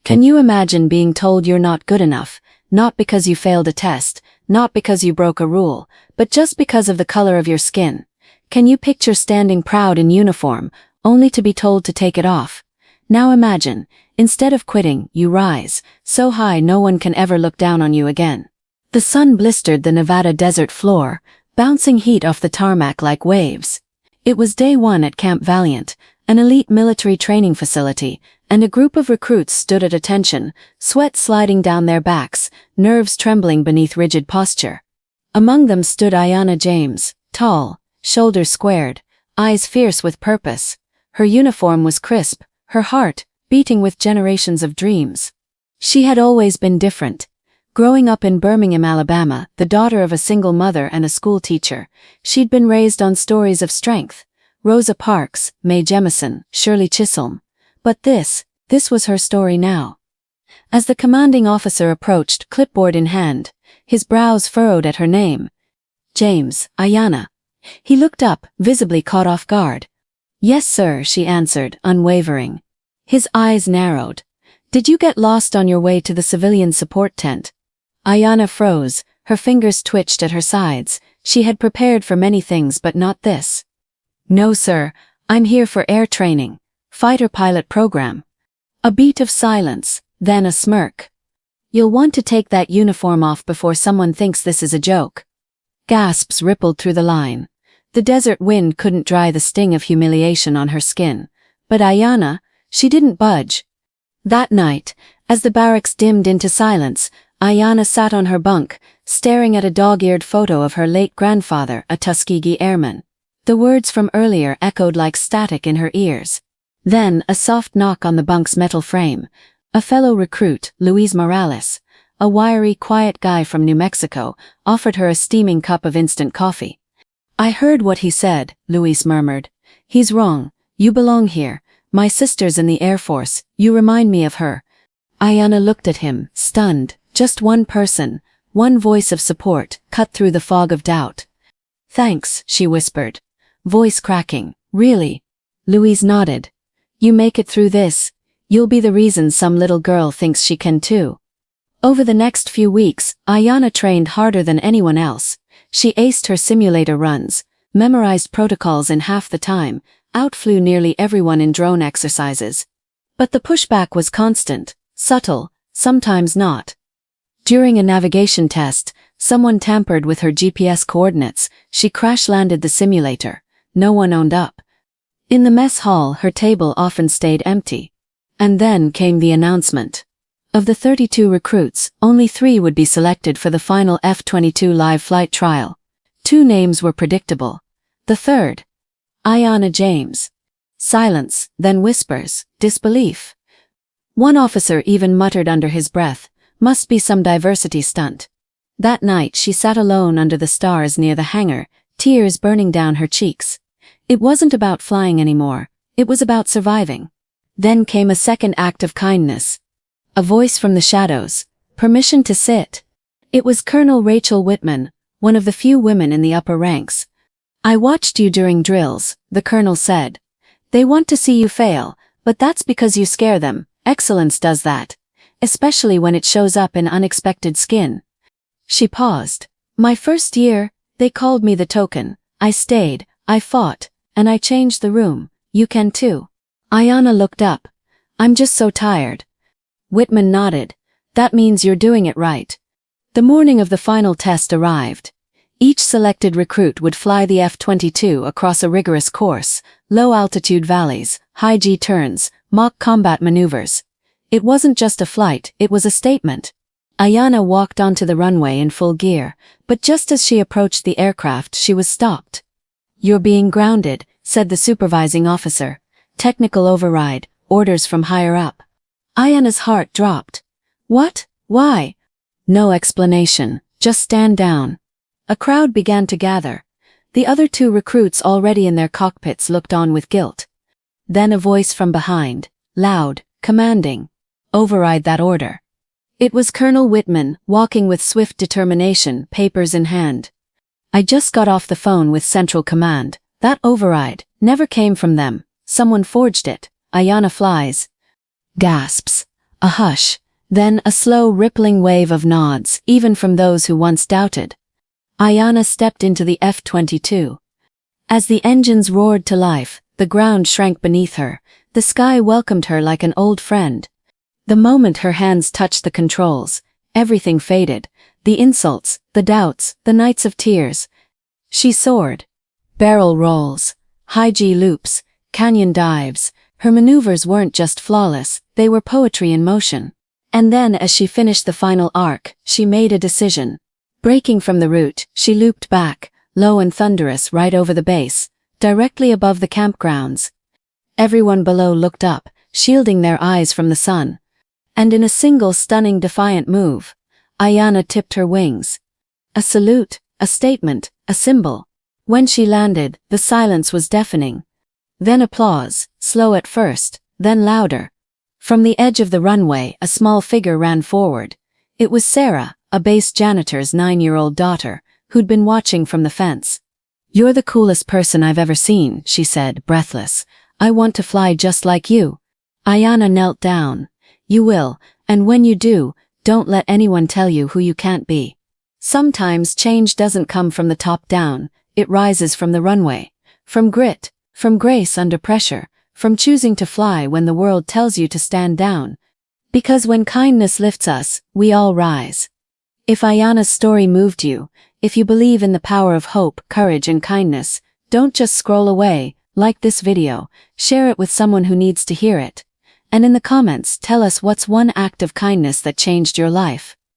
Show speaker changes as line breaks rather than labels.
Can you imagine being told you're not good enough, not because you failed a test, not because you broke a rule, but just because of the color of your skin? Can you picture standing proud in uniform, only to be told to take it off? Now imagine, instead of quitting, you rise, so high no one can ever look down on you again. The sun blistered the Nevada desert floor, bouncing heat off the tarmac like waves. It was day one at Camp Valiant, an elite military training facility, and a group of recruits stood at attention, sweat sliding down their backs, nerves trembling beneath rigid posture. Among them stood Ayana James, tall, shoulders squared, eyes fierce with purpose. Her uniform was crisp, her heart beating with generations of dreams. She had always been different. Growing up in Birmingham, Alabama, the daughter of a single mother and a school teacher, she'd been raised on stories of strength. Rosa Parks, Mae Jemison, Shirley Chisholm. But this was her story now. As the commanding officer approached, clipboard in hand, his brows furrowed at her name. James, Ayana. He looked up, visibly caught off guard. "Yes, sir," she answered, unwavering. His eyes narrowed. "Did you get lost on your way to the civilian support tent?" Ayana froze, her fingers twitched at her sides. She had prepared for many things but not this. "No, sir, I'm here for air training. Fighter pilot program." A beat of silence, then a smirk. "You'll want to take that uniform off before someone thinks this is a joke." Gasps rippled through the line. The desert wind couldn't dry the sting of humiliation on her skin. But Ayana, she didn't budge. That night, as the barracks dimmed into silence, Ayana sat on her bunk, staring at a dog-eared photo of her late grandfather, a Tuskegee airman. The words from earlier echoed like static in her ears. Then, a soft knock on the bunk's metal frame. A fellow recruit, Luis Morales, a wiry, quiet guy from New Mexico, offered her a steaming cup of instant coffee. "I heard what he said," Luis murmured. "He's wrong. You belong here. My sister's in the Air Force. You remind me of her." Ayana looked at him, stunned. Just one person, one voice of support, cut through the fog of doubt. "Thanks," she whispered, voice cracking. "Really?" Luis nodded. "You make it through this, you'll be the reason some little girl thinks she can too." Over the next few weeks, Ayana trained harder than anyone else. She aced her simulator runs, memorized protocols in half the time, outflew nearly everyone in drone exercises. But the pushback was constant, subtle, sometimes not. During a navigation test, someone tampered with her GPS coordinates. She crash-landed the simulator. No one owned up. In the mess hall, her table often stayed empty. And then came the announcement. Of the 32 recruits, only 3 would be selected for the final F-22 live flight trial. 2 names were predictable. The third, Ayana James. Silence, then whispers, disbelief. One officer even muttered under his breath, "Must be some diversity stunt." That night she sat alone under the stars near the hangar, tears burning down her cheeks. It wasn't about flying anymore, it was about surviving. Then came a second act of kindness. A voice from the shadows, permission to sit. It was Colonel Rachel Whitman, one of the few women in the upper ranks. "I watched you during drills," the colonel said. "They want to see you fail, but that's because you scare them. Excellence does that. Especially when it shows up in unexpected skin." She paused. "My first year, they called me the token. I stayed, I fought, and I changed the room. You can too." Ayana looked up. "I'm just so tired." Whitman nodded. "That means you're doing it right." The morning of the final test arrived. Each selected recruit would fly the F-22 across a rigorous course, low-altitude valleys, high G turns, mock combat maneuvers. It wasn't just a flight, it was a statement. Ayana walked onto the runway in full gear, but just as she approached the aircraft she was stopped. "You're being grounded," said the supervising officer. "Technical override, orders from higher up." Ayana's heart dropped. "What? Why?" "No explanation, just stand down." A crowd began to gather. The other 2 recruits already in their cockpits looked on with guilt. Then a voice from behind, loud, commanding. "Override that order." It was Colonel Whitman, walking with swift determination, papers in hand. "I just got off the phone with Central Command. That override never came from them. Someone forged it. Ayana flies." Gasps. A hush, then a slow rippling wave of nods, even from those who once doubted. Ayana stepped into the F-22. As the engines roared to life, the ground shrank beneath her, the sky welcomed her like an old friend. The moment her hands touched the controls, everything faded, the insults, the doubts, the nights of tears. She soared. Barrel rolls, high-G loops, canyon dives, her maneuvers weren't just flawless, they were poetry in motion. And then as she finished the final arc, she made a decision. Breaking from the route, she looped back, low and thunderous right over the base, directly above the campgrounds. Everyone below looked up, shielding their eyes from the sun. And in a single stunning defiant move, Ayana tipped her wings. A salute, a statement, a symbol. When she landed, the silence was deafening. Then applause, slow at first, then louder. From the edge of the runway, a small figure ran forward. It was Sarah, a base janitor's 9-year-old daughter, who'd been watching from the fence. "You're the coolest person I've ever seen," she said, breathless. "I want to fly just like you." Ayana knelt down. "You will, and when you do, don't let anyone tell you who you can't be. Sometimes change doesn't come from the top down, it rises from the runway. From grit, from grace under pressure, from choosing to fly when the world tells you to stand down. Because when kindness lifts us, we all rise." If Ayana's story moved you, if you believe in the power of hope, courage, and kindness, don't just scroll away, like this video, share it with someone who needs to hear it. And in the comments, tell us what's one act of kindness that changed your life.